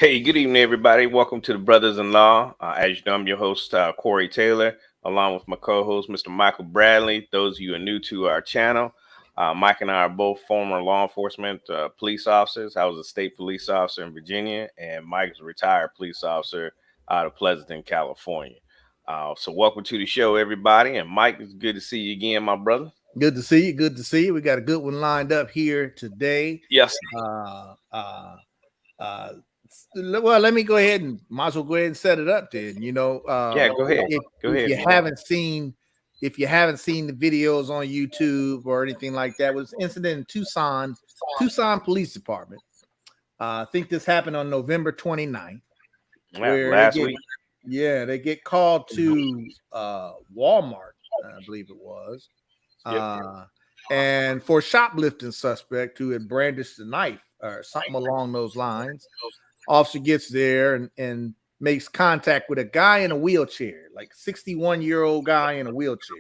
Hey, good evening, everybody. Welcome to the Brothers-in-law. As you know, I'm your host, Corey Taylor, along with my co-host, Mr. Michael Bradley. Those of you who are new to our channel, Mike and I are both former law enforcement police officers. I was a state police officer in Virginia, and Mike is a retired police officer out of Pleasanton, California. So welcome to the show, everybody. And Mike, it's good to see you again, my brother. Good to see you. Good to see you. We got a good one lined up here today. Yes. Uh, uh, uh, well, let me go ahead and might as well go ahead and set it up then. Yeah, go ahead. Go If ahead, you man. haven't seen the videos on YouTube or anything like that, it was an incident in Tucson Police Department. I think this happened on November 29th, Yeah, where last week. they get called to Walmart, I believe it was. Yep. And for a shoplifting suspect who had brandished a knife or something along those lines. Officer gets there and makes contact with a guy in a wheelchair, like 61-year-old guy in a wheelchair.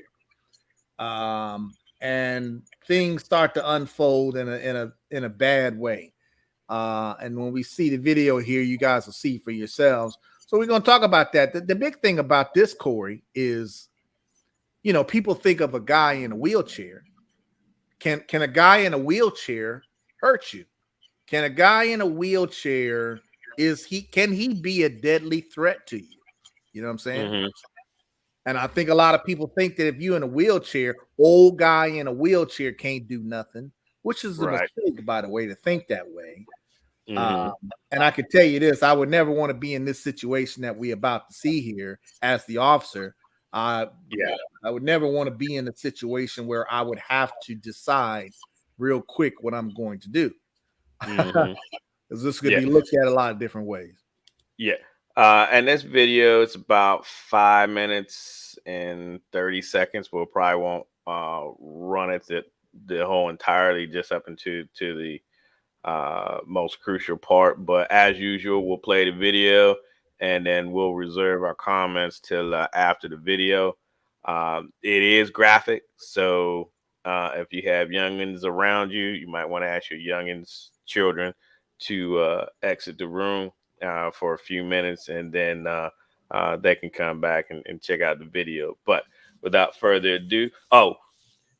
And things start to unfold in a bad way. And when we see the video here, you guys will see for yourselves. So we're going to talk about that. The big thing about this, Corey, is people think of a guy in a wheelchair. Can a guy in a wheelchair hurt you? Can a guy in a wheelchair can he be a deadly threat to you? You know what I'm saying? Mm-hmm. And I think a lot of people think that if you're in a wheelchair, old guy in a wheelchair can't do nothing, which is a mistake, by the way, to think that way. Mm-hmm. And I can tell you this, I would never want to be in this situation that we're about to see here as the officer. I would never want to be in a situation where I would have to decide real quick what I'm going to do. Mm-hmm. Because this could be looked at a lot of different ways. Yeah. And this video is about 5 minutes and 30 seconds. We'll probably won't run it the whole entirely just up into the most crucial part. But as usual, we'll play the video and then we'll reserve our comments till after the video. It is graphic, so if you have youngins around you, you might want to ask your youngins children to exit the room for a few minutes, and then they can come back and check out the video. But without further ado,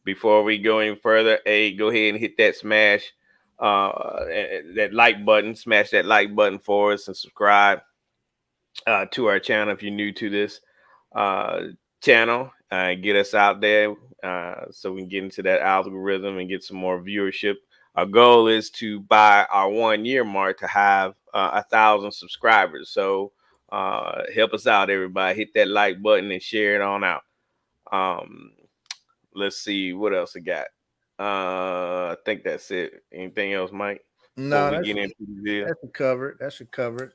before we go any further, go ahead and hit that that like button, smash that like button for us, and subscribe to our channel if you're new to this channel. Get us out there so we can get into that algorithm and get some more viewership. Our goal is to, by our 1 year mark, to have 1,000 subscribers. So help us out, everybody. Hit that like button and share it on out. Let's see what else we got. I think that's it. Anything else, Mike? No, that should cover it. That should cover it.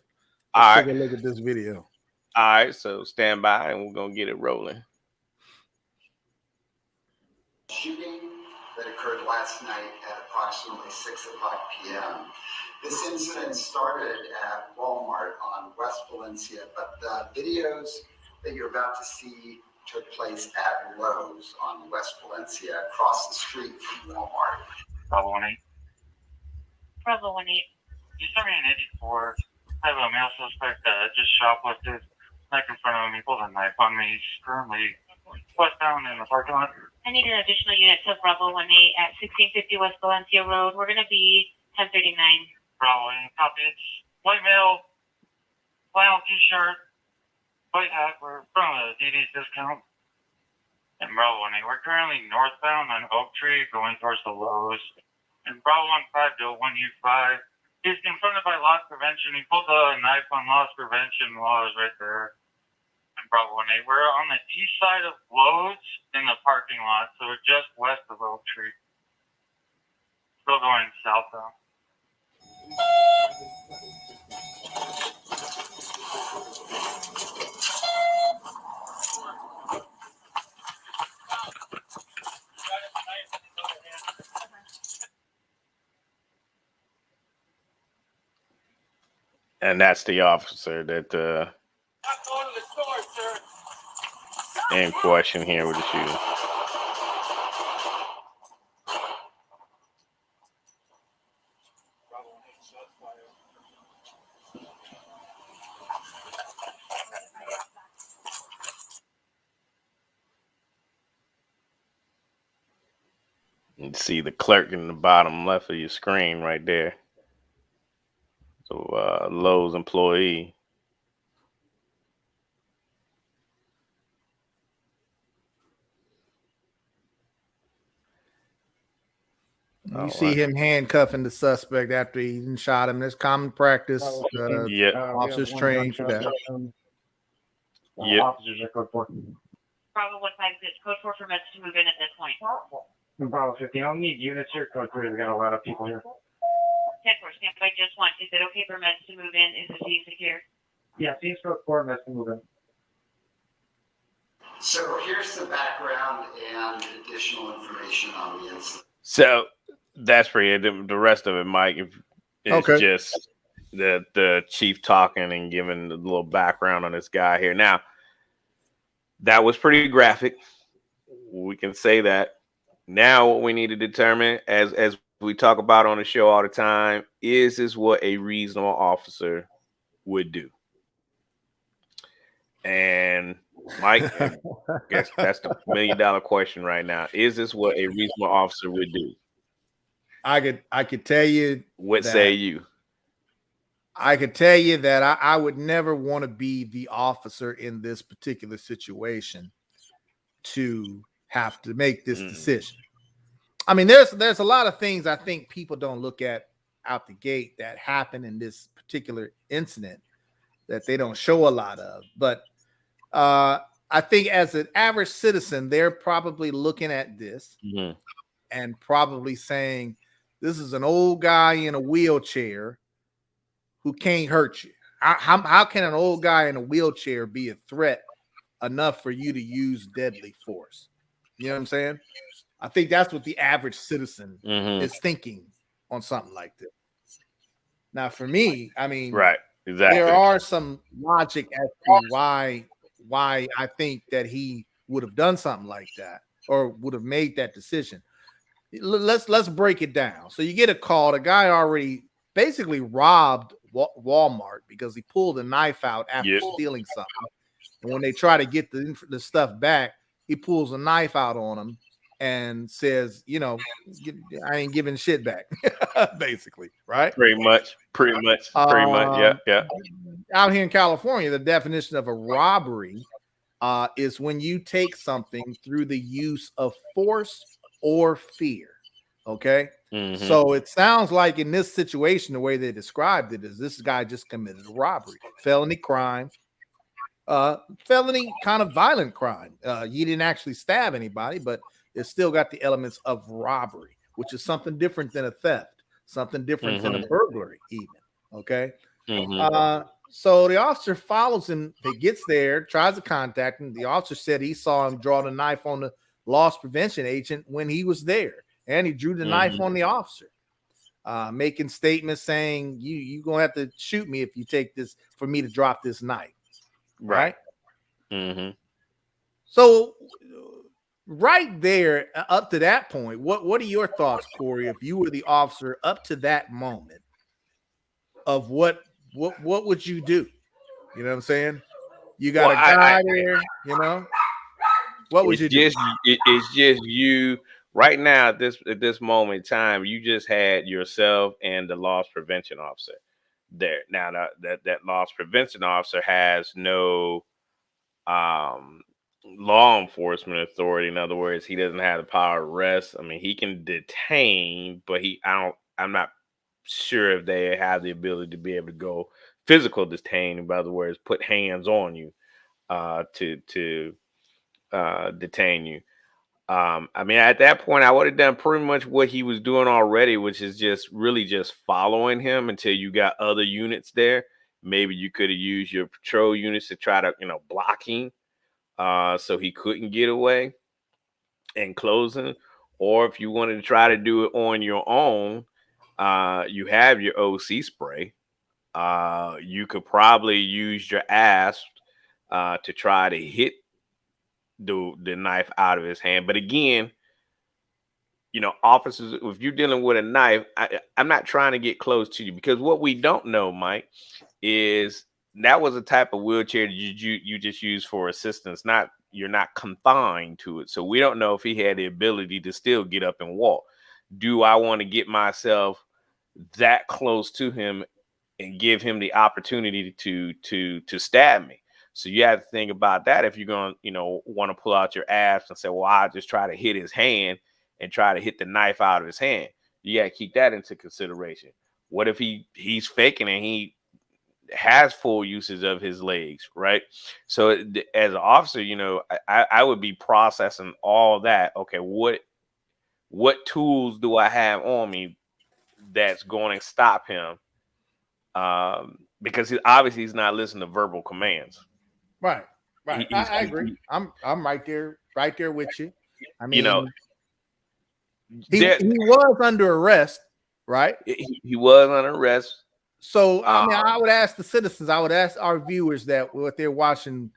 Let's take a look at this video. All right, so stand by and we're gonna get it rolling. Shooting that occurred last night at approximately 6 o'clock p.m. This incident started at Walmart on West Valencia, but the videos that you're about to see took place at Lowe's on West Valencia, across the street from Walmart. Bravo 1-8. Bravo 1-8. You sent me an 84. I have a male suspect that just shoplifted. Knife in front of me, pulled a knife on me. He's currently westbound in the parking lot. I need an additional unit to Bravo 1-8 at 1650 West Valencia Road. We're going to be 1039. Bravo 8, copy. It's white male, flannel t-shirt, white hat. We're from a DD's discount. And Bravo 1-8, we're currently northbound on Oak Tree going towards the Lowe's. And Bravo 1-5 to 1U5. He's confronted by loss prevention. He pulled a knife on loss prevention while I was right there. And Bravo 1-8, we're on the east side of Lowe's in the parking lot, so we're just west of Oak Tree. Still going southbound. And that's the officer that in question here with the shooting. You see the clerk in the bottom left of your screen right there. So Lowe's employee. You see him handcuffing the suspect after he shot him. There's common practice. Yep. Officers trained for that. Yep. Officers are code 4. Bravo 156, code 4 for meds to move in at this point. Bravo 15, I'll need units here. Code 3, we got a lot of people here. 10-4, stand by just one. Is it okay for meds to move in? Is the scene secure? Yeah, scene's code 4, meds to move in. So here's the background and additional information on the incident. So that's pretty. The rest of it, Mike, is just the chief talking and giving a little background on this guy here. Now, that was pretty graphic. We can say that. Now, what we need to determine, as we talk about on the show all the time, is this what a reasonable officer would do? And Mike, I guess that's the $1 million question right now. Is this what a reasonable officer would do? I could tell you. What say you? I could tell you that I would never want to be the officer in this particular situation to have to make this decision. I mean, there's a lot of things I think people don't look at out the gate that happened in this particular incident that they don't show a lot of. But I think as an average citizen, they're probably looking at this and probably saying, this is an old guy in a wheelchair who can't hurt you. How can an old guy in a wheelchair be a threat enough for you to use deadly force? You know what I'm saying? I think that's what the average citizen is thinking on something like this. Now, for me, I mean, right, exactly. There are some logic as to why I think that he would have done something like that or would have made that decision. Let's break it down. So you get a call. The guy already basically robbed Walmart because he pulled a knife out after stealing something. And when they try to get the stuff back, he pulls a knife out on him and says, you know, I ain't giving shit back, basically, right? Pretty much. Yeah. Out here in California, the definition of a robbery is when you take something through the use of force or fear. Okay. So it sounds like in this situation, the way they described it is this guy just committed a robbery, felony crime, felony kind of violent crime. You didn't actually stab anybody, but it's still got the elements of robbery, which is something different than a theft, something different than a burglary, even. Okay. So the officer follows him. He gets there, tries to contact him. The officer said he saw him draw the knife on the loss prevention agent when he was there, and he drew the knife on the officer, making statements saying, "You're gonna have to shoot me if you take this for me to drop this knife." Right. So right there, up to that point, what are your thoughts, Corey, if you were the officer up to that moment of what would you do? You know what I'm saying? You got a guy there, you know. What would you do? It's just you right now at this moment in time. You just had yourself and the loss prevention officer there. Now that loss prevention officer has no law enforcement authority. In other words, he doesn't have the power to arrest. I mean, he can detain, but I'm not sure if they have the ability to be able to go physical detain. In other words, put hands on you to detain you. I mean, at that point, I would have done pretty much what he was doing already, which is just following him until you got other units there. Maybe you could have used your patrol units to try to, block him so he couldn't get away and closing. Or if you wanted to try to do it on your own, you have your OC spray. You could probably use your asp to try to hit the knife out of his hand. But again, officers, if you're dealing with a knife, I'm not trying to get close to you, because what we don't know, Mike, is that was a type of wheelchair that you just use for assistance, not you're not confined to it. So we don't know if he had the ability to still get up and walk. Do I want to get myself that close to him and give him the opportunity to stab me? So you have to think about that if you're going to, want to pull out your ass and say, well, I'll just try to hit his hand and try to hit the knife out of his hand. You got to keep that into consideration. What if he's faking and he has full uses of his legs, right? So as an officer, I would be processing all that. Okay, what tools do I have on me that's going to stop him? Because obviously he's not listening to verbal commands. Right. I agree. I'm right there with you. I mean, he was under arrest, right? He was under arrest. So I mean, I would ask the citizens, I would ask our viewers that what they're watching.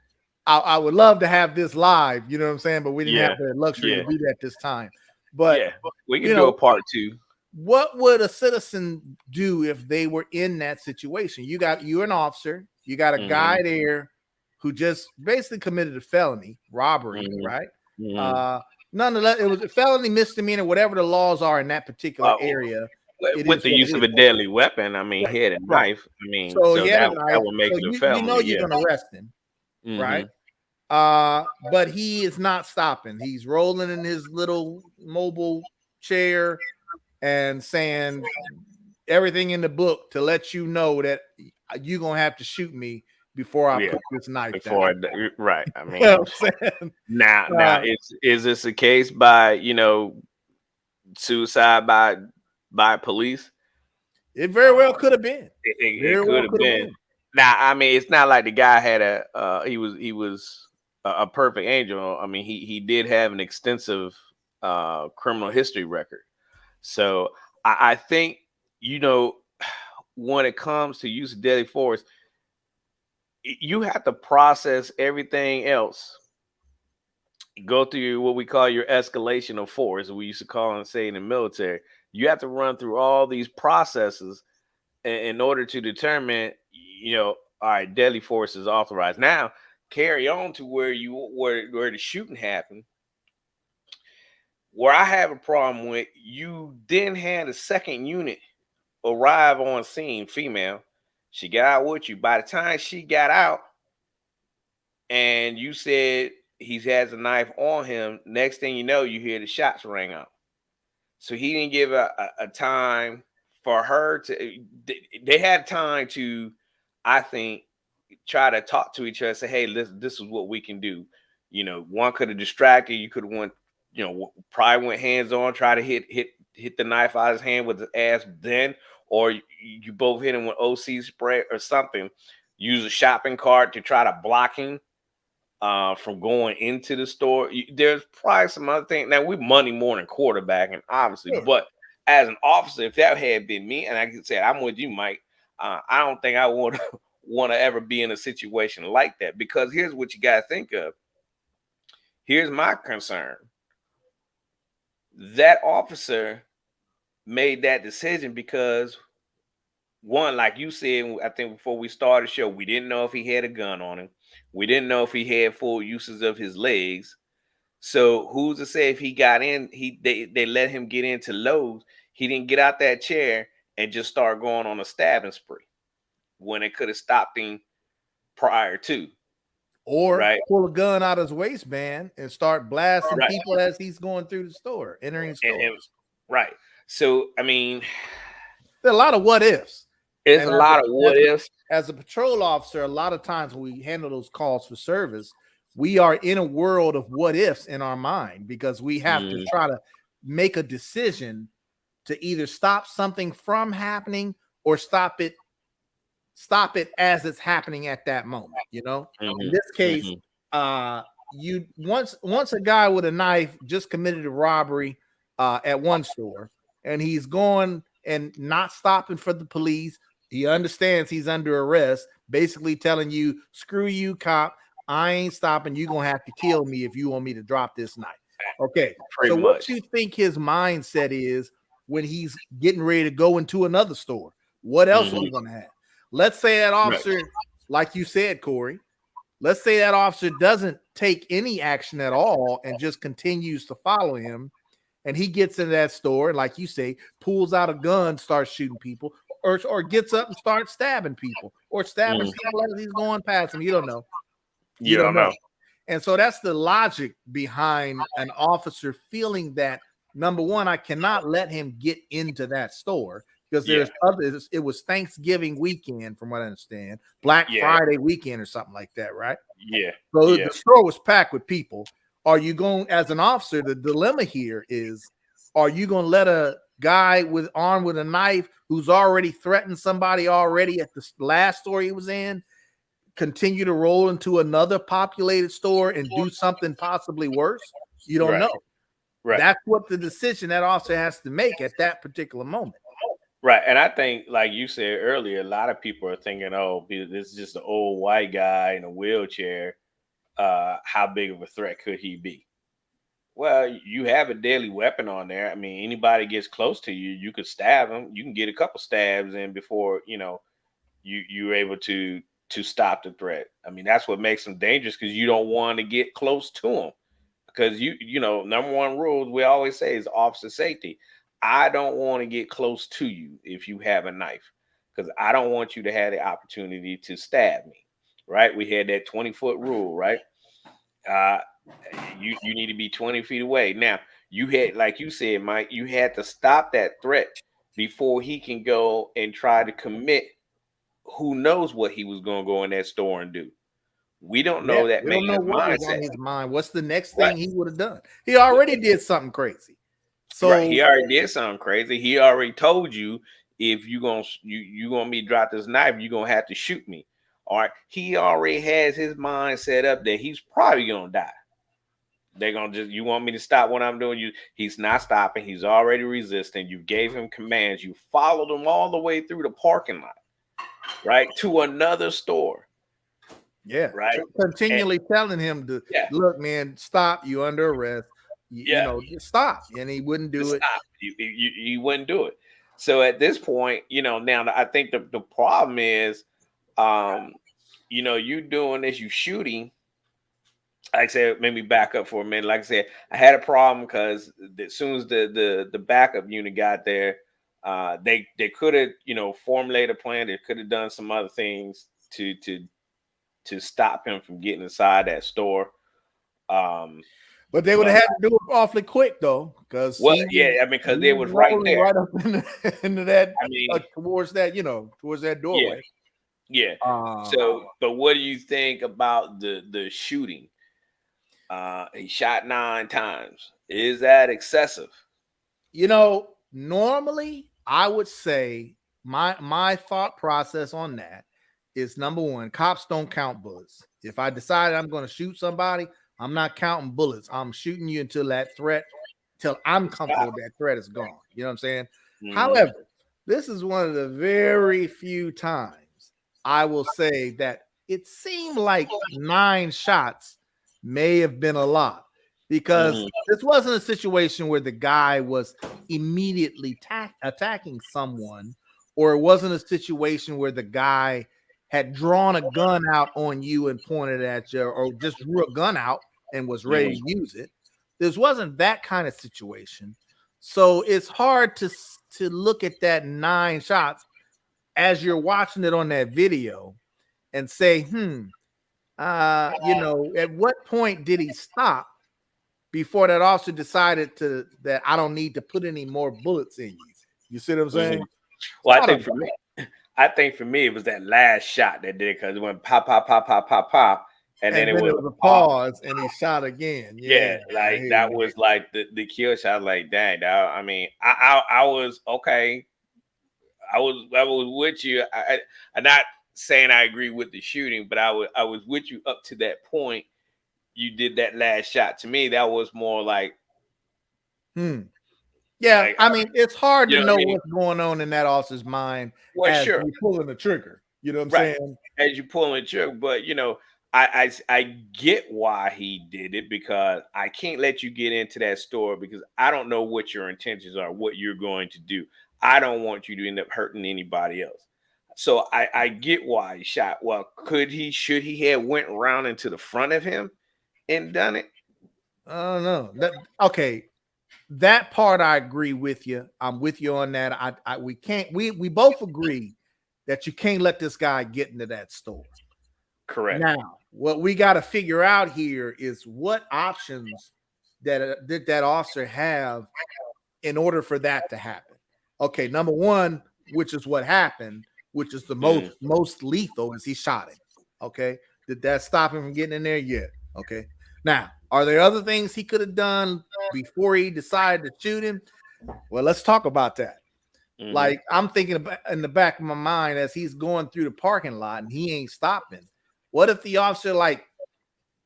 I would love to have this live, you know what I'm saying? But we didn't have the luxury to do that this time. But we can do a part 2. What would a citizen do if they were in that situation? You're an officer, you got a guy there who just basically committed a felony, robbery, right? Nonetheless, it was a felony, misdemeanor, whatever the laws are in that particular area. With the use of a deadly weapon, I mean, he had a knife. I mean, so that would make it a felony. You're going to arrest him, right? But he is not stopping. He's rolling in his little mobile chair and saying everything in the book to let you know that you're going to have to shoot me before I put this knife down. Right. I mean, now is this a case by, suicide by police? It very well could have been. It could have been. Now, I mean, it's not like the guy had he was a perfect angel. I mean, he did have an extensive criminal history record. So I think, when it comes to use of deadly force, you have to process everything else. Go through what we call your escalation of force. We used to call and say in the military. You have to run through all these processes in order to determine, all right, deadly force is authorized. Now, carry on to where the shooting happened. Where I have a problem with, you then had a second unit arrive on scene, female. She got out with you. By the time she got out, and you said he has a knife on him, next thing you know, you hear the shots ring out. So he didn't give a time for her to. They had time to, I think, try to talk to each other. Say, hey, this is what we can do. One could have distracted. You could have went. Probably went hands on, try to hit the knife out of his hand with his ass. Then, or you both hit him with OC spray or something. Use a shopping cart to try to block him from going into the store. There's probably some other thing. Now, we money more than quarterbacking, obviously, but as an officer, if that had been me, and I could say, I'm with you, Mike, I don't think I would want to ever be in a situation like that, because here's what you got to think of. Here's my concern. That officer made that decision because, one, like you said, I think before we started the show, we didn't know if he had a gun on him. We didn't know if he had full uses of his legs. So who's to say if he got in, they let him get into Lowe's, he didn't get out that chair and just start going on a stabbing spree when it could have stopped him prior to. Or pull a gun out of his waistband and start blasting people as he's going through the store, entering stores. Right. So, I mean, there's a lot of what ifs. There's a lot of what ifs. As a patrol officer, a lot of times when we handle those calls for service, we are in a world of what ifs in our mind, because we have to try to make a decision to either stop something from happening or stop it as it's happening at that moment. In this case, you once a guy with a knife just committed a robbery at one store, and he's going and not stopping for the police. He understands he's under arrest, basically telling you, screw you, cop, I ain't stopping. You're gonna have to kill me if you want me to drop this knife. Okay, so what do you think his mindset is when he's getting ready to go into another store? What else are we gonna have? Let's say that officer, like you said, Corey, Let's say that officer doesn't take any action at all and just continues to follow him, and he gets into that store, like you say, pulls out a gun, starts shooting people, or gets up and starts stabbing people, or stabbing people as he's going past him. You don't know. You You don't don't know. know. And so that's the logic behind an officer feeling that, number one, I cannot let him get into that store because Yeah. there's others. It was Thanksgiving weekend, from what I understand, Black Yeah. Friday weekend or something like that, right? Yeah. So Yeah. the store was packed with people. Are you going, as an officer, the dilemma here is, are you going to let a guy armed with a knife who's already threatened somebody already at the last store he was in continue to roll into another populated store and do something possibly worse? You don't Right. know. Right. That's what the decision that officer has to make at that particular moment. Right. And I think, like you said earlier, a lot of people are thinking, oh, this is just an old white guy in a wheelchair. How big of a threat could he be? Well, you have a deadly weapon on there. I mean, anybody gets close to you, you could stab him. You can get a couple stabs in before, you're able to stop the threat. I mean, that's what makes them dangerous, because you don't want to get close to them. Because number one rule we always say is officer safety. I don't want to get close to you if you have a knife, because I don't want you to have the opportunity to stab me. Right? We had that 20-foot rule, right? Uh, you need to be 20 feet away. Now, you had, like you said, Mike, you had to stop that threat before he can go and try to commit. Who knows what he was going to go in that store and do? We don't Yeah, know that we don't know man's what was on mindset. his mind. What's the next Right. thing he would have done? He already did something crazy. Right. So He already did something crazy. He already told you, if you gonna me drop this knife, you're gonna have to shoot me. All right. He already has his mind set up that he's probably gonna die. They're gonna you want me to stop what I'm doing? He's not stopping, he's already resisting. You gave him commands, you followed him all the way through the parking lot, right? To another store. yeah, Right. And continually telling him to yeah, look, man, stop. You under arrest. You yeah, know, just stop, and he wouldn't to do it. stop. You wouldn't do it. So at this point, now I think the problem is, um, you doing this, you shooting. Like I said, maybe back up for a minute. Like I said, I had a problem because as soon as the backup unit got there, they could have formulated a plan. They could have done some other things to stop him from getting inside that store. Um, But they would but have had to do it awfully quick though, because well, yeah, I mean, he because they was was right rolling there. right up into that I mean, towards that yeah, doorway. yeah. Uh, So, but what do you think about the shooting? He shot 9 times. Is that excessive? Normally I would say my thought process on that is, number one, cops don't count bullets. If I decide I'm going to shoot somebody, I'm not counting bullets. I'm shooting you till I'm comfortable Stop. that threat is gone. You know what I'm saying? Mhm. However, this is one of the very few times I will say that it seemed like 9 shots may have been a lot, because Mhm. this wasn't a situation where the guy was immediately attacking someone, or it wasn't a situation where the guy had drawn a gun out on you and pointed at you, or just drew a gun out and was ready Mhm. to use it. This wasn't that kind of situation. So it's hard to look at that 9 shots as you're watching it on that video and say, at what point did he stop before that officer decided that I don't need to put any more bullets in you? You see what I'm saying? Mhm. Well, I I think don't for know. me, it was that last shot that did it, because it went pop, pop, pop, pop, pop, pop, and then And it then was there was a pause. pause and he shot again. Yeah, Yeah, I like hear that you. was like the kill shot. I was like, dang, dog. I mean, I was okay. I was with you. I'm not saying I agree with the shooting, but I was with you up to that point. You did that last shot. To me, that was more like Hmm. Yeah, like I mean, it's hard you to know what I know mean. what's going on in that officer's mind Well, as sure, you're pulling the trigger. You know what I'm right. saying? As you pulling the trigger, but I get why he did it, because I can't let you get into that store, because I don't know what your intentions are, what you're going to do. I don't want you to end up hurting anybody else. So I get why he shot. Well, should he have went around into the front of him and done it? I don't know. Okay. That part I agree with you. I'm with you on that. We both agree that you can't let this guy get into that store. Correct. Now, what we got to figure out here is what options did that officer have in order for that to happen. Okay, number one, which is what happened, which is the most lethal, is he shot him. Okay, did that stop him from getting in there? Yeah. Okay. Now, are there other things he could have done before he decided to shoot him? Well, let's talk about that. Like, I'm thinking about in the back of my mind as he's going through the parking lot and he ain't stopping. What if the officer like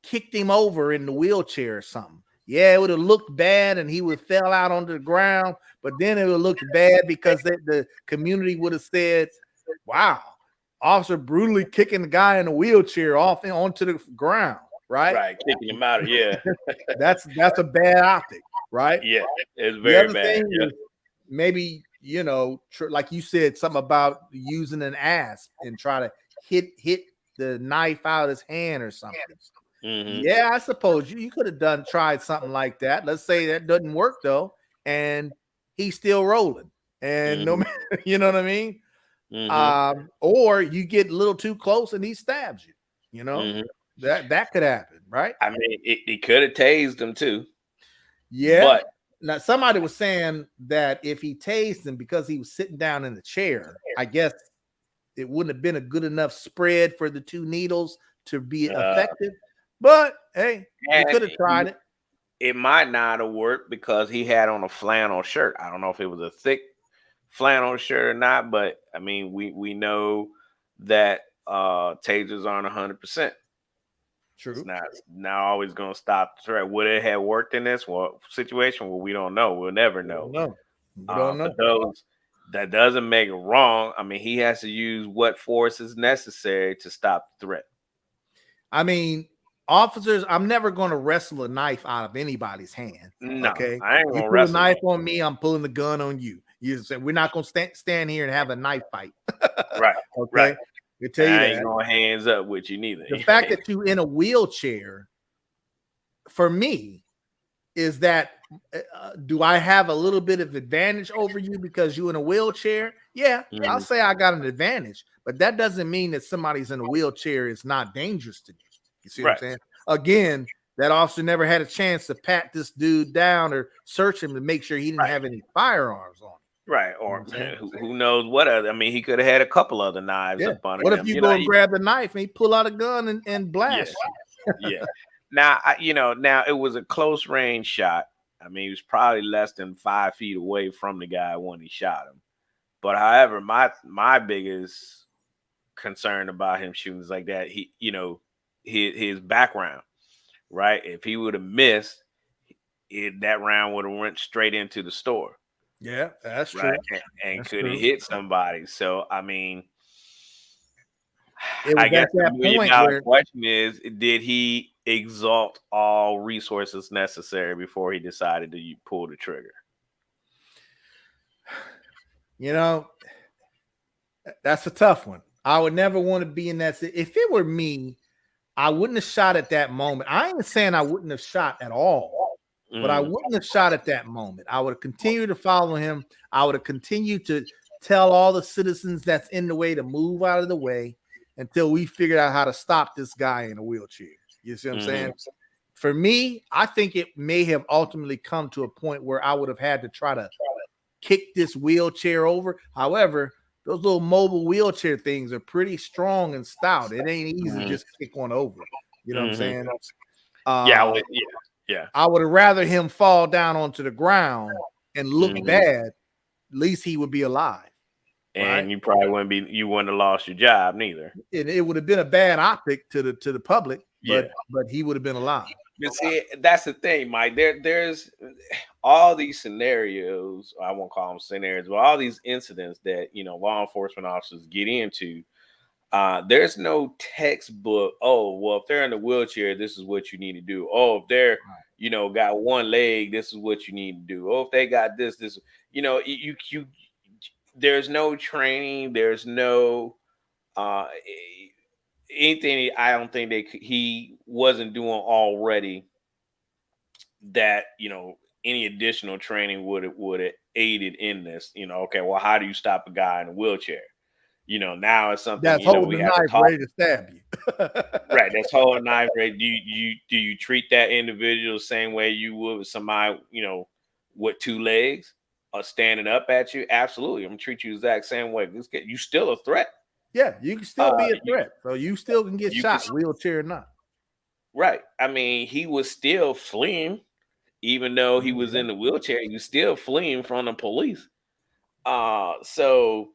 kicked him over in the wheelchair or something? Yeah, it would have looked bad and he would have fell out onto the ground, but then it would have looked bad because the community would have said, wow, officer brutally kicking the guy in a wheelchair off onto the ground, right? Right, kicking him out. Yeah. That's a bad optic, right? Yeah, it's The very other bad. thing is maybe, like you said, something about using an asp and try to hit the knife out of his hand or something. Yeah, I suppose you could have tried something like that. Let's say that doesn't work though, and he's still rolling, and no matter, you know what I mean. Or you get a little too close and he stabs you. You know that could happen, right? I mean, he could have tased him too. Yeah. But now somebody was saying that if he tased him because he was sitting down in the chair, I guess it wouldn't have been a good enough spread for the two needles to be effective. But hey, you could have tried it. It might not have worked because he had on a flannel shirt. I don't know if it was a thick flannel shirt or not, but I mean, we know that tasers aren't 100%. True. It's not always going to stop the threat. Would it have worked in this situation? Well, we don't know. We'll never know. We don't know. But that doesn't make it wrong. I mean, he has to use what force is necessary to stop the threat. I mean, officers, I'm never going to wrestle a knife out of anybody's hand. No, okay, I ain't you gonna pull wrestle a knife on me, I'm pulling the gun on you. You said we're not going to stand here and have a knife fight. Right. Okay. Right. I tell you I that. ain't going hands up with you neither. The fact that you in a wheelchair, for me, is that do I have a little bit of advantage over you because you in a wheelchair? Yeah, I'll say I got an advantage, but that doesn't mean that somebody's in a wheelchair is not dangerous to you. You see what I'm saying? Again, that officer never had a chance to pat this dude down or search him to make sure he didn't have any firearms on him. Right, or who knows what other? I mean, he could have had a couple other knives up on him. What if you go and grab the knife and he pull out a gun and blast you? Yeah. Now, now it was a close range shot. I mean, he was probably less than 5 feet away from the guy when he shot him. But however, my biggest concern about him shooting is like that. His background, right? If he would have missed, that round would have went straight into the store. Yeah, that's true. And could have hit somebody. So, I mean, I guess the $1 million question is, did he exalt all resources necessary before he decided to pull the trigger? That's a tough one. I would never want to be in that. If it were me, I wouldn't have shot at that moment. I ain't saying I wouldn't have shot at all, but I wouldn't have shot at that moment. I would have continued to follow him. I would have continued to tell all the citizens that's in the way to move out of the way until we figured out how to stop this guy in a wheelchair. You see what I'm saying? For me, I think it may have ultimately come to a point where I would have had to try to kick this wheelchair over. However, those little mobile wheelchair things are pretty strong and stout. It ain't easy to just kick one over. You know what I'm saying? Yeah. I would have rather him fall down onto the ground and look bad. At least he would be alive. And you probably wouldn't have lost your job neither. It would have been a bad optic to the public, but he would have been alive. But see, that's the thing, Mike. There's all these scenarios. I won't call them scenarios, but all these incidents that law enforcement officers get into. There's no textbook. Oh, well, if they're in a wheelchair, this is what you need to do. Oh, if they're got one leg, this is what you need to do. Oh, if they got this, you there's no training. There's no Uh, anything I don't think he wasn't doing already that any additional training would have aided in this. Okay, well, how do you stop a guy in a wheelchair? Now it's something That's holding we the have to knife talk. ready to stab you. Right, that's holding a knife. Right? Do you treat that individual the same way you would with somebody with two legs or standing up at you? Absolutely, I'm gonna treat you the exact same way. You still a threat. Yeah, you can still Uh, be a you threat. So you still can get you can shot, wheelchair or not. right. I mean, he was still fleeing, even though he was Yeah. in the wheelchair. He was still fleeing from the police. So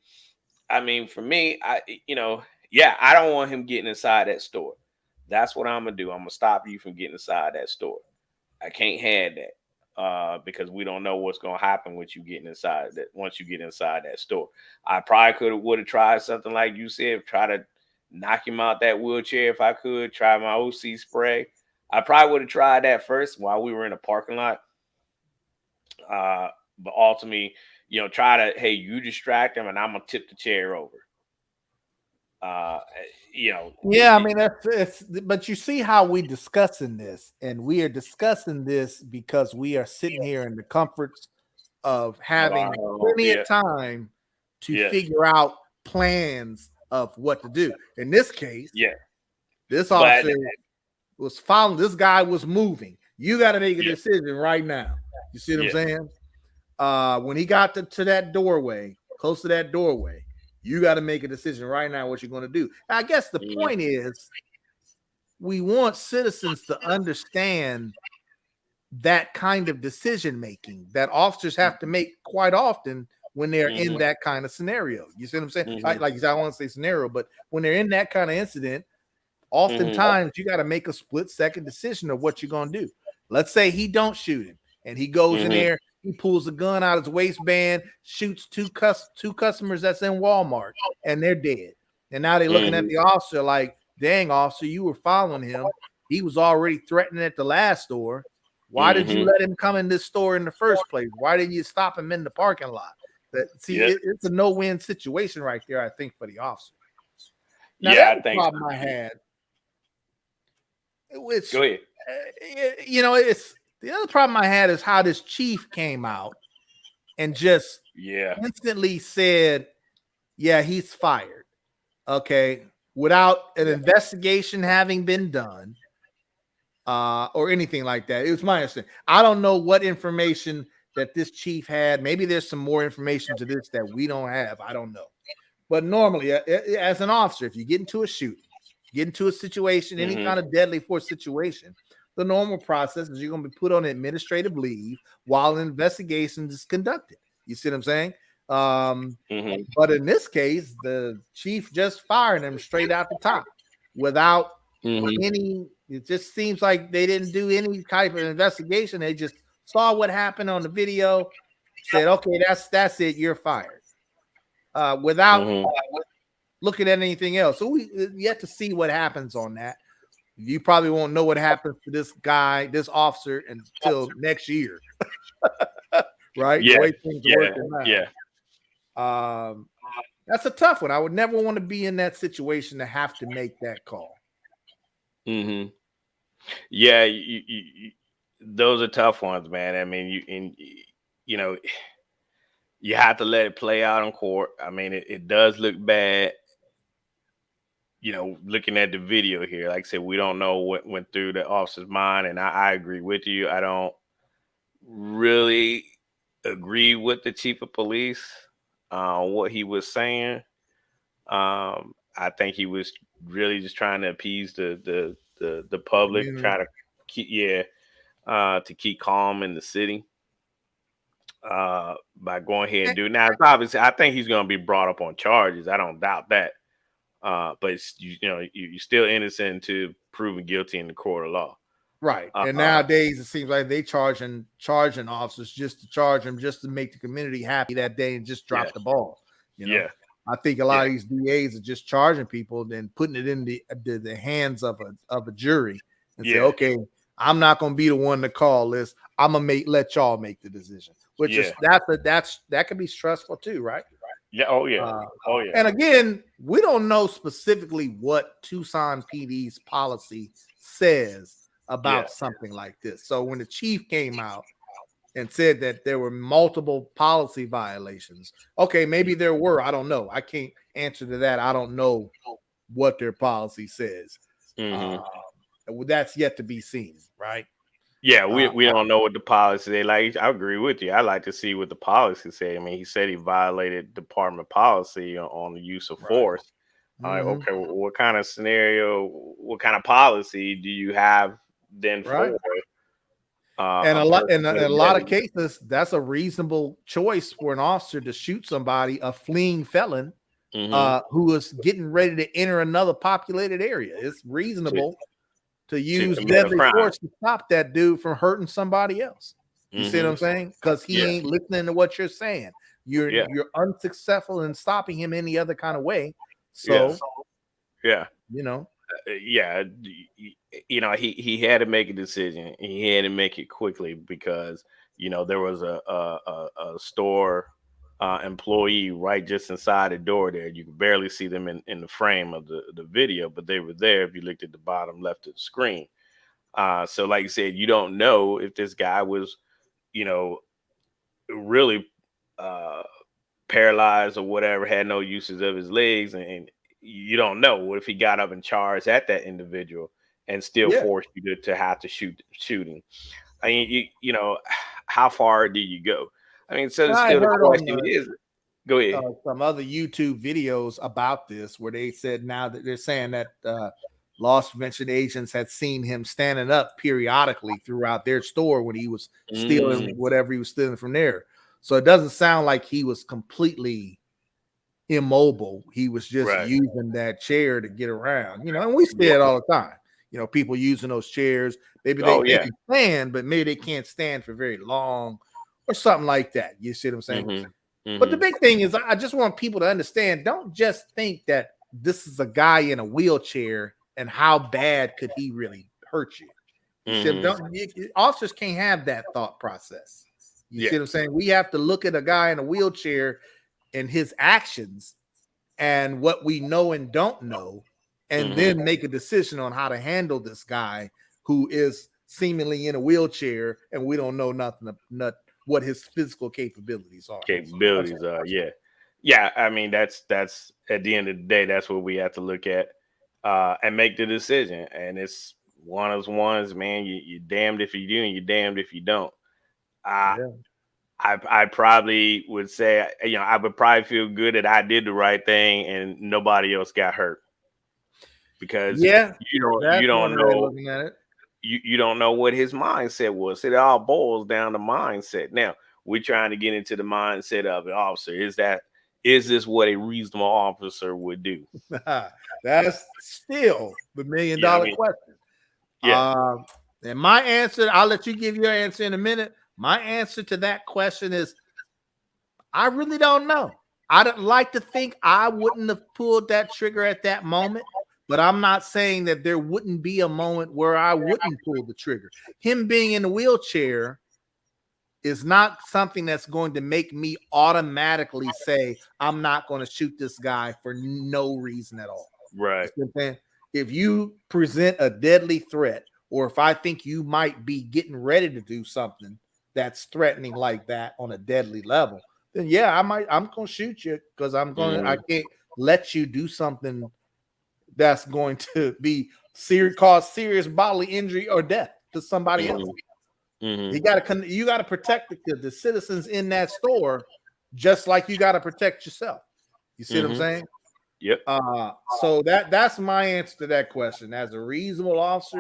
I mean, for me, yeah, I don't want him getting inside that store. That's what I'm gonna do. I'm gonna stop you from getting inside that store. I can't have that because we don't know what's gonna happen with you getting inside that. Once you get inside that store, I probably would have tried something like you said, try to knock him out that wheelchair if I could. Try my OC spray. I probably would have tried that first while we were in a parking lot. But ultimately, try to, hey, you distract him and I'm gonna tip the chair over. Uh, you know, Yeah, I mean but you see how we discussing this, and we are discussing this because we are sitting here in the comforts of of our having home, plenty of yeah, time to yeah, figure out plans of what to do. In this case, yeah. this But officer was following, this guy was moving. You got to make a yeah, decision right now. You see what I'm yeah, saying? When he got to that doorway, close to that doorway, you got to make a decision right now what you're going to do. I guess the mhm, point is we want citizens to understand that kind of decision making that officers have to make quite often when they're in mhm, that kind of scenario. You see what I'm saying? mhm, Like you said, I want to say scenario, but when they're in that kind of incident, mhm, oftentimes you got to make a split second decision of what you're going to do. Let's say he don't shoot him and he goes in mhm, there, he pulls a gun out of his waistband, shoots two customers that's in Walmart, and they're dead. And now they're looking at mhm, the officer like, dang, officer, you were following him. He was already threatening at the last store. Why did you mhm. let him come in this store in the first place? Why didn't you stop him in the parking lot? Yeah, It's a no-win situation right there, I think, for the officer. Now, the yeah. I other think problem so I too. had, which Go ahead. it's the other problem I had is how this chief came out and just Yeah. instantly said, "Yeah, he's fired." Okay, without an investigation having been done, or anything like that. It was my understanding. I don't know what information that this chief had. Maybe there's some more information to this that we don't have. I don't know. But normally, as an officer, if you get into a shooting, get into a situation, any Mhm, kind of deadly force situation, the normal process is you're going to be put on administrative leave while an investigation is conducted. You see what I'm saying? Um, mhm, but in this case, the chief just fired him straight out the top without mhm, any. It just seems like they didn't do any type of investigation. They just saw what happened on the video, said, "Okay, that's it. You're fired," without mhm, looking at anything else. So we yet to see what happens on that. You probably won't know what happens to this guy, this officer, until next year, right? The yeah, way things are yeah, working yeah. now. That's a tough one. I would never want to be in that situation to have to make that call. Mhm. Yeah. Those are tough ones, man. I mean, you know, you have to let it play out in court. I mean, it does look bad. Looking at the video here, like I said, we don't know what went through the officer's mind, and I agree with you. I don't really agree with the chief of police what he was saying. I think he was really just trying to appease the public, Community. trying to to keep calm in the city by going ahead and doing now. It's obviously, I think he's going to be brought up on charges. I don't doubt that. But you're still innocent until proven guilty in the court of law. Right. And Uh, nowadays it seems like they charging officers just to charge them just to make the community happy that day and just yeah, drop the ball. You know, yeah, I think a lot yeah, of these DAs are just charging people, then putting it in the hands of a jury and say, yeah, okay, I'm not gonna be the one to call this. I'm gonna let y'all make the decision. Which yeah. is that could be stressful too, right? Yeah. Oh yeah. Uh, Oh yeah. and again, we don't know specifically what Tucson PD's policy says Yeah. about something like this. So when the chief came out and said that there were multiple policy violations, okay, maybe there were. I don't know. I can't answer to that. I don't know what their policy says. Mm-hmm. That's yet to be seen, right? Yeah, we Uh, we don't know what the policy they like. I agree with you. I like to see what the policy say. I mean, he said he violated department policy on the use of right. force. All right, Mhm. okay. What kind of scenario? What kind of policy do you have then Right. for And a a lot person in with a a lot of deadly? cases, that's a reasonable choice for an officer to shoot somebody, a fleeing felon, Mm-hmm. who is getting ready to enter another populated area. It's To reasonable to to use commit a deadly crime. force to stop that dude from hurting somebody else. You see what Mm-hmm. I'm saying? Because he Yeah. ain't listening to what you're saying. Yeah. You're unsuccessful in stopping him any other kind of way. Yeah. So, Yeah. you know, Yeah, you know, he had to make a decision. He had to make it quickly because there was a store employee right just inside the door there. You could barely see them in the frame of the video, but they were there if you looked at the bottom left of the screen. So, like you said, you don't know if this guy was, you know, really uh, paralyzed or whatever, had no uses of his legs, and you don't know what if he got up and charged at that individual and still yeah. forced you to have to shooting. I mean, how far do you go? I mean, so I still the heard on question is, go ahead. some other YouTube videos about this where they said now that they're saying that loss prevention agents had seen him standing up periodically throughout their store when he was stealing Mm, whatever he was stealing from there. So it doesn't sound like he was completely immobile. He was just right. using that chair to get around, and we see Yeah. it all the time. People using those chairs. Maybe they, Oh they yeah. can stand, but maybe they can't stand for very long or something like that. You see what I'm saying? Hmm. But the Hmm. big thing is, I just want people to understand, don't just think that this is a guy in a wheelchair and how bad could he really hurt you. You see, Hmm. officers can't have that thought process. You Yeah. see what I'm saying? We have to look at a guy in a wheelchair and his actions and what we know and don't know, and Hmm. then make a decision on how to handle this guy who is seemingly in a wheelchair and we don't know not what his physical capabilities are. That's Capabilities. Yeah. Yeah. I mean, that's at the end of the day, that's what we have to look at and make the decision. And it's one of those ones, man. You're damned if you do, and you're damned if you don't. Uh, yeah. I probably would say, I would probably feel good that I did the right thing and nobody else got hurt because Yeah, you that's don't one way of know looking at it. you don't know what his mindset was. It all boils down to mindset. Now we're trying to get into the mindset of an officer. Is this what a reasonable officer would do? That's still the million Yeah, I dollar mean, question. yeah. Um, and my answer, I'll let you give your answer in a minute. My answer to that question is I really don't know. I'd like to think I wouldn't have pulled that trigger at that moment, but I'm not saying that there wouldn't be a moment where I wouldn't pull the trigger. Him being in a wheelchair is not something that's going to make me automatically say I'm not going to shoot this guy for no reason at all. You Right. see what I'm saying? If you present a deadly threat, or if I think you might be getting ready to do something that's threatening like that on a deadly level, then yeah, I'm gonna shoot you because I Mm-hmm. can't let you do something that's going to be cause serious bodily injury or death to somebody else. Mm-hmm. You got to protect the citizens in that store, just like you got to protect yourself. You see what I'm Mm-hmm. saying? Yep. So that's my answer to that question. As a reasonable officer,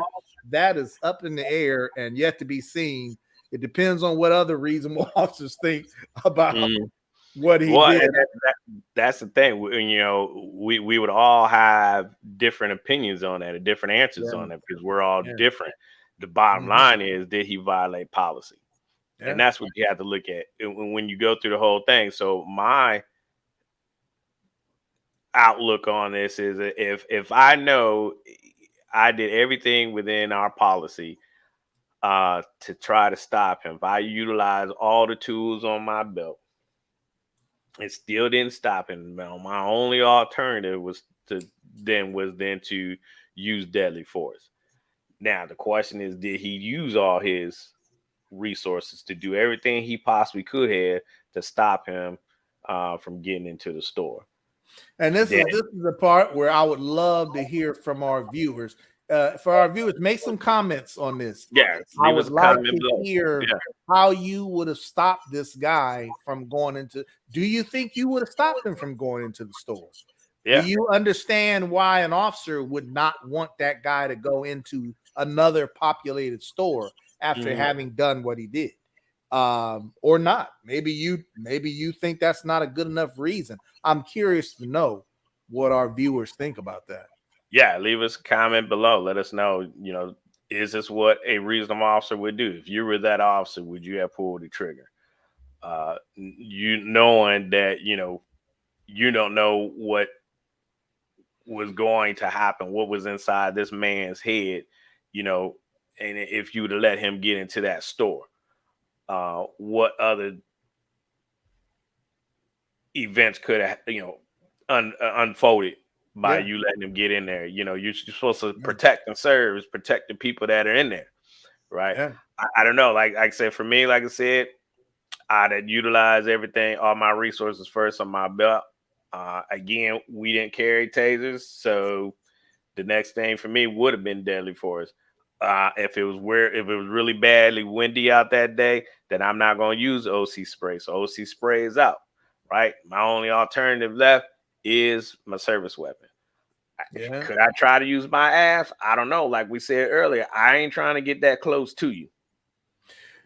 that is up in the air and yet to be seen. It depends on what other reasonable officers think about Mm-hmm. what he Well, did. and that's the thing. We would all have different opinions on that, or different answers Yeah, on that because we're all yeah, different. The bottom mhm, line is, did he violate policy? And yeah, that's what you have to look at when you go through the whole thing. So my outlook on this is that if I know I did everything within our policy to try to stop him, if I utilize all the tools on my belt, It still didn't stop him. My only alternative was to use deadly force. Now the question is, did he use all his resources to do everything he possibly could have to stop him from getting into the store? And this Then, is the part where I would love to hear from our viewers. For our viewers, make some comments on this. yeah, I leave would us a like comment to below. hear Yeah, how you would have stopped this guy from going into. Do you think you would have stopped him from going into the store? Do yeah. you understand why an officer would not want that guy to go into another populated store after Mhm. having done what he did? Or not? Maybe you think that's not a good enough reason. I'm curious to know what our viewers think about that. Yeah, leave us a comment below. Let us know, is this what a reasonable officer would do? If you were that officer, would you have pulled the trigger? You knowing that, you don't know what was going to happen, what was inside this man's head, you know, and if you would have let him get into that store, what other events could have, unfolded by Yeah, you letting him get in there? You're supposed to protect and serve, protect the people that are in there, right? yeah, I don't know. Like I said, for me, like I said, I'd have utilized everything, all my resources first on my belt. Again, we didn't carry tasers, so the next thing for me would have been deadly force. If it was really badly windy out that day, then I'm not going to use OC spray. So OC spray is out, right? My only alternative left is my service weapon. yeah. Could I try to use my ass? I don't know. Like we said earlier, I ain't trying to get that close to you,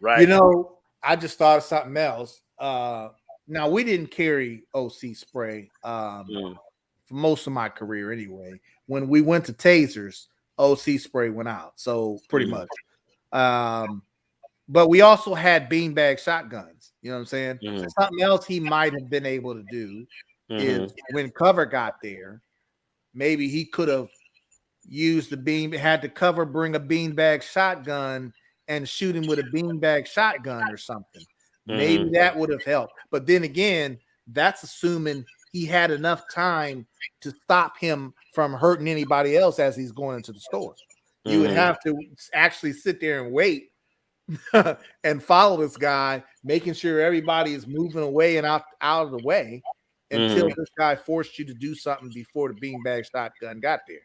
You right? know, I just thought of something else. Now we didn't carry OC spray Mm, for most of my career anyway. When we went to tasers, OC spray went out. So pretty mm, much. Um, but we also had beanbag shotguns. You know what I'm saying? mm, Something else he might have been able to do mm, is when cover got there, maybe he could have used the beam, had the cover bring a beanbag shotgun and shoot him with a beanbag shotgun or something. Maybe mm, that would have helped. But then again, that's assuming he had enough time to stop him from hurting anybody else as he's going into the store. You would mm, have to actually sit there and wait and follow this guy, making sure everybody is moving away and out of the way until mm, this guy forced you to do something before the beanbag shotgun got there.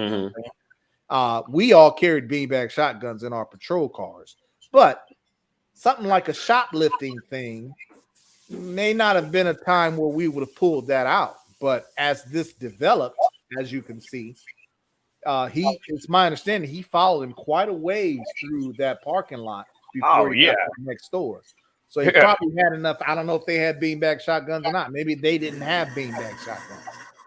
You know what mm, I'm saying? We all carried beanbag shotguns in our patrol cars, but something like a shoplifting thing may not have been a time where we would have pulled that out. But as this developed, as you can see, it's my understanding he followed him quite a ways through that parking lot before Oh he got yeah, to the next door. So he yeah. probably had enough. I don't know if they had beanbag shotguns or not. Maybe they didn't have beanbag shotguns.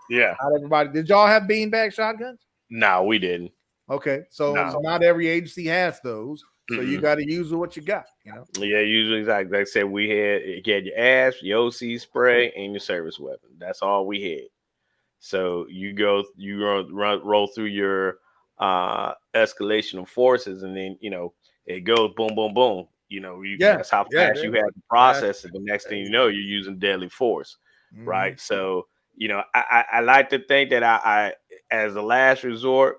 Yeah. Not everybody. Did y'all have beanbag shotguns? No, we didn't. Okay, so No. not every agency has those. So you Mm-mm. got to use what you got. Yeah, usually like I said, you had your ass, your OC spray, and your service weapon. That's all we had. So roll through your escalation of forces, and then it goes boom, boom, boom. Yeah, That's how yeah, fast you have to that's process it. The next thing you know, you're using deadly force, mhm. right? So I like to think that I as a last resort,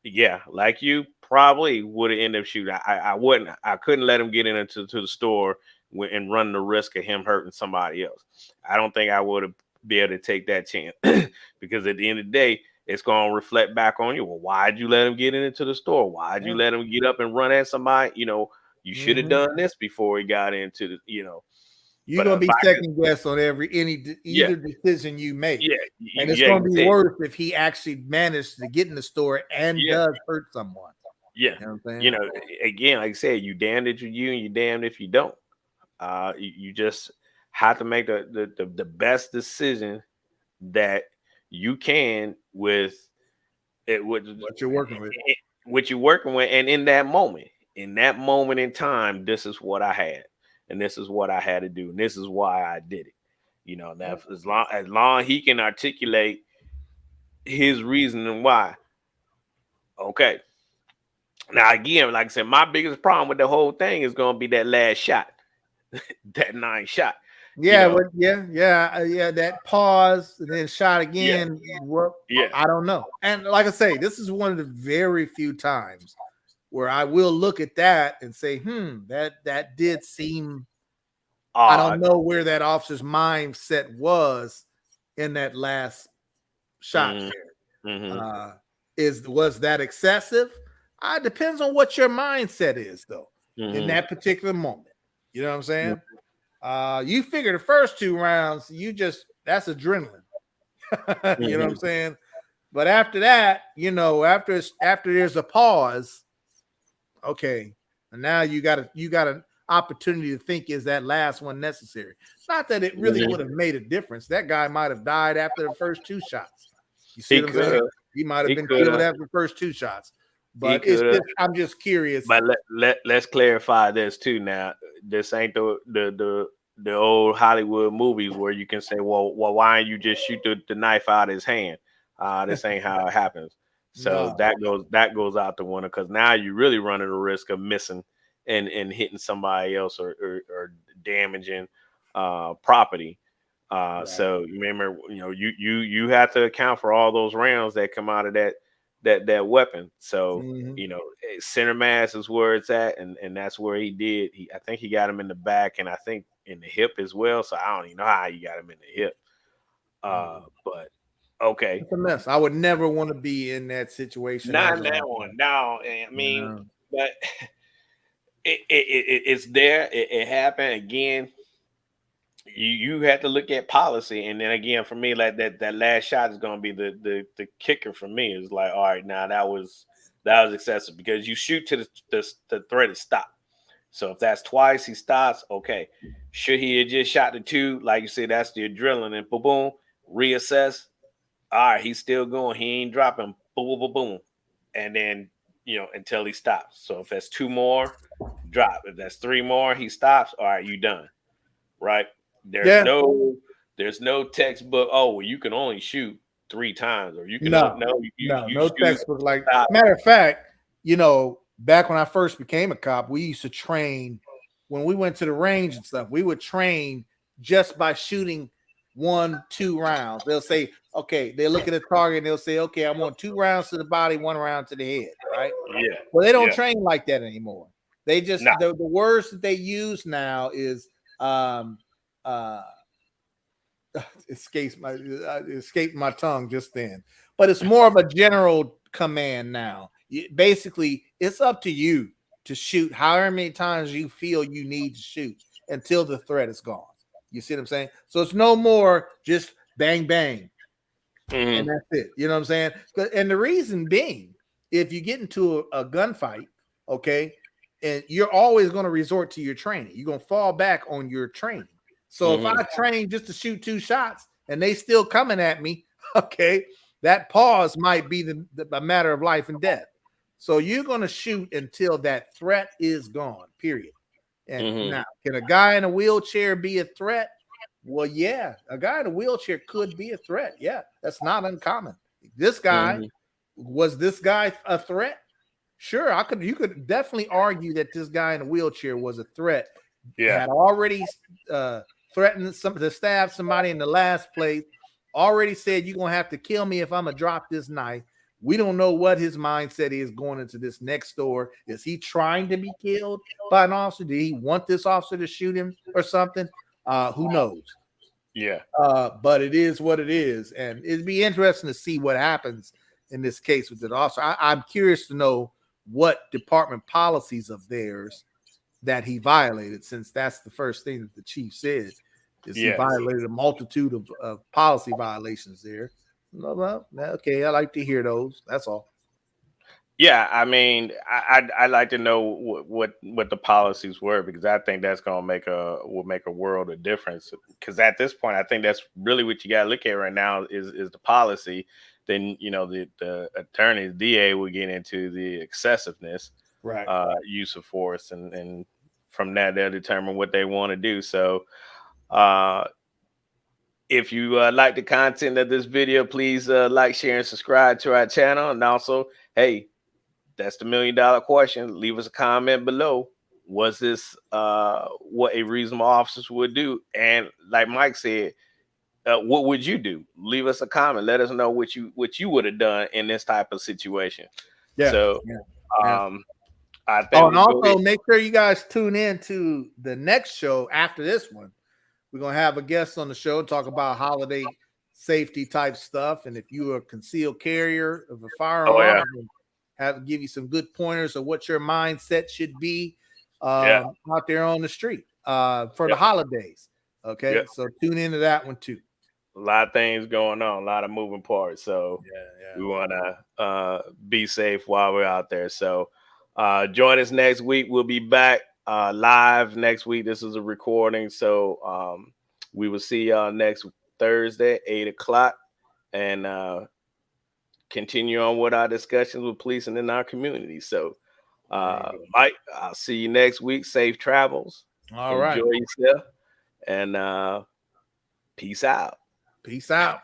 yeah, like you probably would have ended up shooting. I wouldn't. I couldn't let him get into to the store and run the risk of him hurting somebody else. I don't think I would have be able to take that chance because at the end of the day, it's going to reflect back on you. Well, why'd you let him get into the store? Why'd you Yeah. let him get up and run at somebody? You should have Mhm. done this before he got into the. You're But gonna if be I could, second guess on yeah, either decision you make, yeah, and it's yeah, gonna you be take, worse if he actually managed to get in the store and yeah, does hurt someone. yeah. You know what I'm saying? Again, like I said, you damned if you and you damned if you don't. You just have to make the best decision that you can with it with What you're working with. what you're working with, and in that moment in time, this is what I had, and this is what I had to do, and this is why I did it. That as long he can articulate his reason and why. Okay. Now again, like I said, my biggest problem with the whole thing is going to be that last shot, that 9 shot. Yeah, yeah. That pause and then shot Yeah, again. What yeah. I don't know. And like I say, this is one of the very few times where I will look at that and say, that did seem. I don't Odd. know where that officer's mindset was in that last shot Mm-hmm. there. Mm-hmm. Was that excessive? Depends on what your mindset is, though, in Mm-hmm. that particular moment. You know what I'm saying? You figure the first 2 rounds, that's adrenaline. You know what I'm Mm-hmm. saying? But after that, after there's a pause, okay, and now you got an opportunity to think, is that last one necessary? Not that it really would Mm-hmm. have made a difference. That guy might have died after the first 2 shots. You see He what I'm could saying? have. He might have He been could killed have. after the first 2 shots. He But could have. I'm just curious. But let's clarify this too. Now, this ain't the old Hollywood movies where you can say, well, why don't you just shoot the knife out of his hand? This ain't how it happens. So No. that goes out the window, because now you're really running the risk of missing and hitting somebody else, or damaging property. Right. So remember, you have to account for all those rounds that come out of that weapon. So Mhm. center mass is where it's at, and that's where he did. I think he got him in the back, and I think in the hip as well. So I don't even know how he got him in the hip. But okay, It's a mess. I would never want to be in that situation not as in an that officer. one. No, I You mean, know. but it's there. It happened again. You have to look at policy, and then again, for me, like that last shot is going to be the kicker for me. Is like, all right, now that was excessive, because you shoot to the threat is stop. So if that's twice, he stops. Okay, should he have just shot the two? Like you said, that's the adrenaline, and boom, boom, reassess. All right, he's still going. He ain't dropping. Boom, boom, boom, boom, and then until he stops. So if that's two more, drop. If that's three more, he stops. All right, you done. Right? There's Yeah. no there's no textbook. Oh, well, you can only shoot three times, or you can only No, no you no shoot. textbook. Like, Stop. matter of fact, back when I first became a cop, we used to train when we went to the range and stuff. We would train just by shooting 1-2 rounds. They'll say, okay, they look at a target and they'll say, okay, I want 2 rounds to the body, 1 round to the head, right? Yeah, Well, they don't yeah. train like that anymore. They No. just the words that they use now is um uh escaped my tongue just then. But it's more of a general command now. Basically, it's up to you to shoot however many times you feel you need to shoot until the threat is gone. You see what I'm saying? So it's no more just bang bang and Hmm. that's it. You know what I'm saying? And the reason being, if you get into a gunfight, okay, and you're always going to resort to your training. You're going to fall back on your training. So if I Hmm. train just to shoot 2 shots and they still coming at me, okay, that pause might be a matter of life and death. So you're going to shoot until that threat is gone, period. And Hmm. now, can a guy in a wheelchair be a threat? Well, yeah, a guy in a wheelchair could be a threat. Yeah, that's not uncommon. This guy, Hmm. was this guy a threat? Sure, you could definitely argue that this guy in a wheelchair was a threat. Yeah. Had already threatened to stab somebody in the last place. Already said, you're gonna have to kill me if I'm gonna drop this knife. We don't know what his mindset is going into this next door. Is he trying to be killed by an officer? Did he want this officer to shoot him or something? Who knows? Yeah. But it is what it is, and it'd be interesting to see what happens in this case with the officer. I'm curious to know what department policies of theirs that he violated, since that's the first thing that the chief said is he Yes. violated a multitude of policy violations there. Well, okay, I like to hear those. That's all. Yeah, I mean, I'd like to know what the policies were, because I think that's gonna will make a world of difference. Because at this point, I think that's really what you got to look at right now is the policy. Then the attorneys, DA, will get into the excessiveness, Right. use of force, and from that they'll determine what they want to do. So, uh, if you like the content of this video, please like, share, and subscribe to our channel. And also, hey, that's the $1 million question. Leave us a comment below. Was this what a reasonable officer would do? And like Mike said, what would you do? Leave us a comment. Let us know what you would have done in this type of situation. Yeah. So Yeah. I think Oh, and we'll go also ahead. make sure you guys tune in to the next show after this one. We're gonna have a guest on the show talk about holiday safety type stuff, and if you are a concealed carrier of a Oh firearm, yeah, give you some good pointers of what your mindset should be yeah, out there on the street for the yeah, holidays. yeah. Okay, so tune into that one too. A lot of things going on, a lot of moving parts. So Yeah. we want to be safe while we're out there. So join us next week. We'll be back live next week. This is a recording. So we will see y'all next Thursday, 8 o'clock, and continue on with our discussions with policing in our community. So Mike, I'll see you next week. Safe travels. All right. Enjoy yourself. And peace out. Peace out.